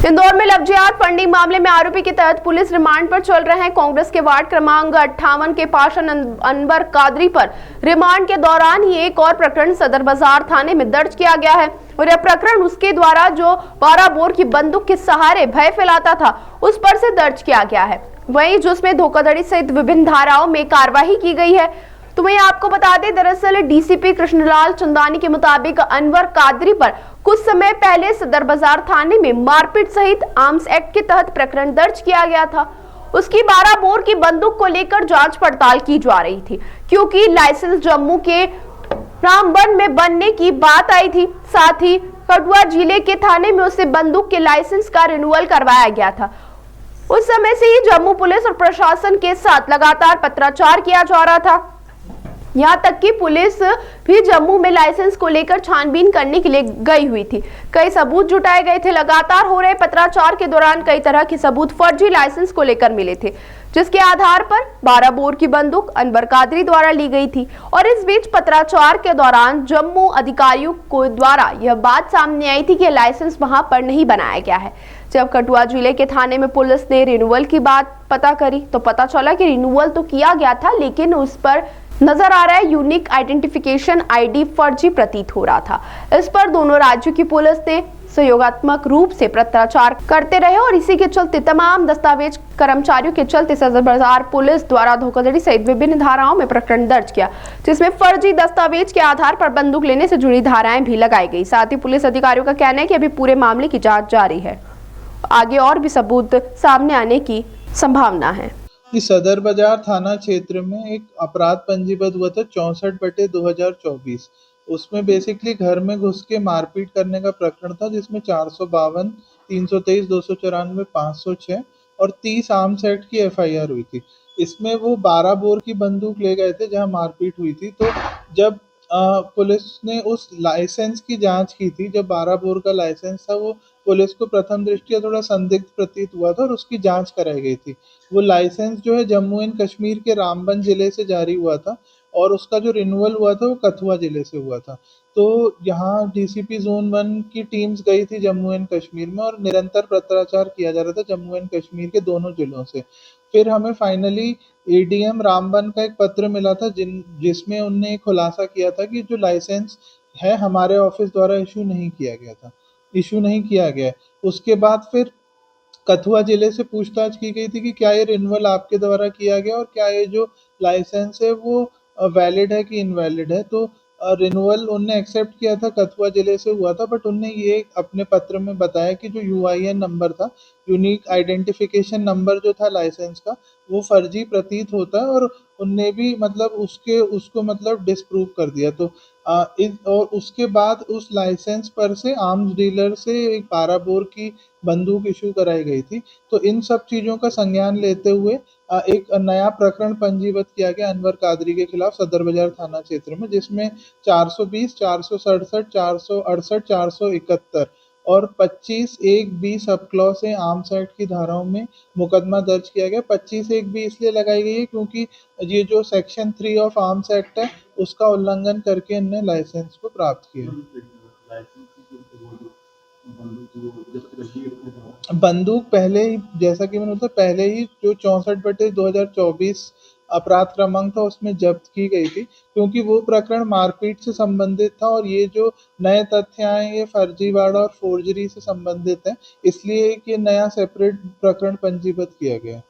इंदौर में लव जिहाद फंडिंग मामले में आरोपी के तहत पुलिस रिमांड पर चल रहे हैं। कांग्रेस के वार्ड क्रमांक 58 के पार्षद अनवर कादरी पर रिमांड के दौरान ही एक और प्रकरण सदर बाजार थाने में दर्ज किया गया है और यह प्रकरण उसके द्वारा जो 12 बोर की बंदूक के सहारे भय फैलाता था उस पर से दर्ज किया गया है। वहीं जिसमें धोखाधड़ी सहित विभिन्न धाराओं में कार्रवाई की गई है। तो मैं आपको बता दें, दरअसल डीसीपी कृष्णलाल चंदानी के मुताबिक अनवर कादरी पर कुछ समय पहले सदर बाजार थाने में मारपीट सहित आर्म्स एक्ट के तहत प्रकरण दर्ज किया गया था। उसकी 12 बोर की बंदूक को लेकर जांच पड़ताल की जा रही थी, क्योंकि लाइसेंस जम्मू के रामबन में बनने की बात आई थी। साथ ही कठुआ जिले के थाने में उसे बंदूक के लाइसेंस का रिन्यूअल करवाया गया था। उस समय से ही जम्मू पुलिस और प्रशासन के साथ लगातार पत्राचार किया जा रहा था। यहाँ तक कि पुलिस भी जम्मू में लाइसेंस को लेकर छानबीन करने के लिए गई हुई थी। कई सबूत जुटाए गए थे। लगातार हो रहे पत्राचार के दौरान कई तरह के सबूत फर्जी लाइसेंस को लेकर मिले थे, जिसके आधार पर 12 बोर की बंदूक अनवर कादरी द्वारा ली गई थी। और इस बीच पत्राचार के दौरान जम्मू अधिकारियों को द्वारा यह बात सामने आई थी कि लाइसेंस वहां पर नहीं बनाया गया है। जब कठुआ जिले के थाने में पुलिस ने रिन्यूअल की बात पता करी तो पता चला कि रिन्यूअल तो किया गया था, लेकिन उस पर नजर आ रहा है यूनिक आइडेंटिफिकेशन आईडी फर्जी प्रतीत हो रहा था। इस पर दोनों राज्यों की पुलिस ने सहयोगात्मक रूप से पत्राचार करते रहे और इसी के चलते तमाम दस्तावेज कर्मचारियों के चलते सदर बाजार पुलिस द्वारा धोखाधड़ी सहित विभिन्न धाराओं में प्रकरण दर्ज किया, जिसमें फर्जी दस्तावेज के आधार पर बंदूक लेने से जुड़ी धाराएं भी लगाई गई। साथ ही पुलिस अधिकारियों का कहना है कि अभी पूरे मामले की जाँच जारी है, आगे और भी सबूत सामने आने की संभावना है। इस सदर बाजार थाना क्षेत्र में एक अपराध पंजीबद्ध हुआ था 64/2024। उसमें बेसिकली घर में घुस के मारपीट करने का प्रकरण था, जिसमें 452, 323, 294, 506 और 30 आर्म्स एक्ट की एफआईआर हुई थी। इसमें वो 12 बोर की बंदूक ले गए थे जहां मारपीट हुई थी। तो जब पुलिस ने उस लाइसेंस की जांच की थी, जब 12 बोर का लाइसेंस था, वो पुलिस को प्रथम दृष्टया थोड़ा संदिग्ध प्रतीत हुआ था और उसकी जांच कराई गई थी। वो लाइसेंस जो है जम्मू एंड कश्मीर के रामबन जिले से जारी हुआ था और उसका जो रिन्यूअल हुआ था वो कठुआ जिले से हुआ था। तो यहाँ डीसीपी जोन 1 की टीम्स गई थी जम्मू एंड कश्मीर में और निरंतर पत्राचार किया जा रहा था जम्मू एंड कश्मीर के दोनों जिलों से। फिर हमें फाइनली एडीएम रामबन का एक पत्र मिला था जिसमें उनने एक खुलासा किया था कि जो लाइसेंस है हमारे ऑफिस द्वारा इशू नहीं किया गया है। उसके बाद फिर कठुआ जिले से पूछताछ की गई थी कि क्या ये रिन्यूअल आपके द्वारा किया गया और क्या ये जो लाइसेंस है वो वैलिड है कि इनवैलिड है। तो रिन्यूअल उनने एक्सेप्ट किया था, कठुआ जिले से हुआ था, बट उनने ये अपने पत्र में बताया कि जो यूआईएन नंबर था, यूनिक आइडेंटिफिकेशन नंबर जो था लाइसेंस का, वो फर्जी प्रतीत होता है और उनने भी मतलब उसको मतलब डिसप्रूव कर दिया। तो और उसके बाद उस लाइसेंस पर से आर्म्स डीलर से एक 12 बोर की बंदूक इशू कराई गई थी। तो इन सब चीज़ों का संज्ञान लेते हुए एक नया प्रकरण पंजीबद्ध किया गया अनवर कादरी के खिलाफ सदर बाजार थाना क्षेत्र में, जिसमें 420, 467, 468, 471 और 25(1)(b) सब क्लॉज से आर्म्स एक्ट की धाराओं में मुकदमा दर्ज किया गया। 25(1)(b) इसलिए लगाई गई है क्योंकि ये जो सेक्शन 3 ऑफ आर्म्स एक्ट है उसका उल्लंघन करके इनने लाइसेंस को प्राप्त किया। बंदूक पहले ही, जैसा कि मैंने बताया, पहले ही जो 64/2024 अपराध क्रमांक था उसमें जब्त की गई थी, क्योंकि वो प्रकरण मारपीट से संबंधित था और ये जो नए तथ्य आए ये फर्जीवाड़ा और फोर्जरी से संबंधित है, इसलिए एक ये नया सेपरेट प्रकरण पंजीबद्ध किया गया।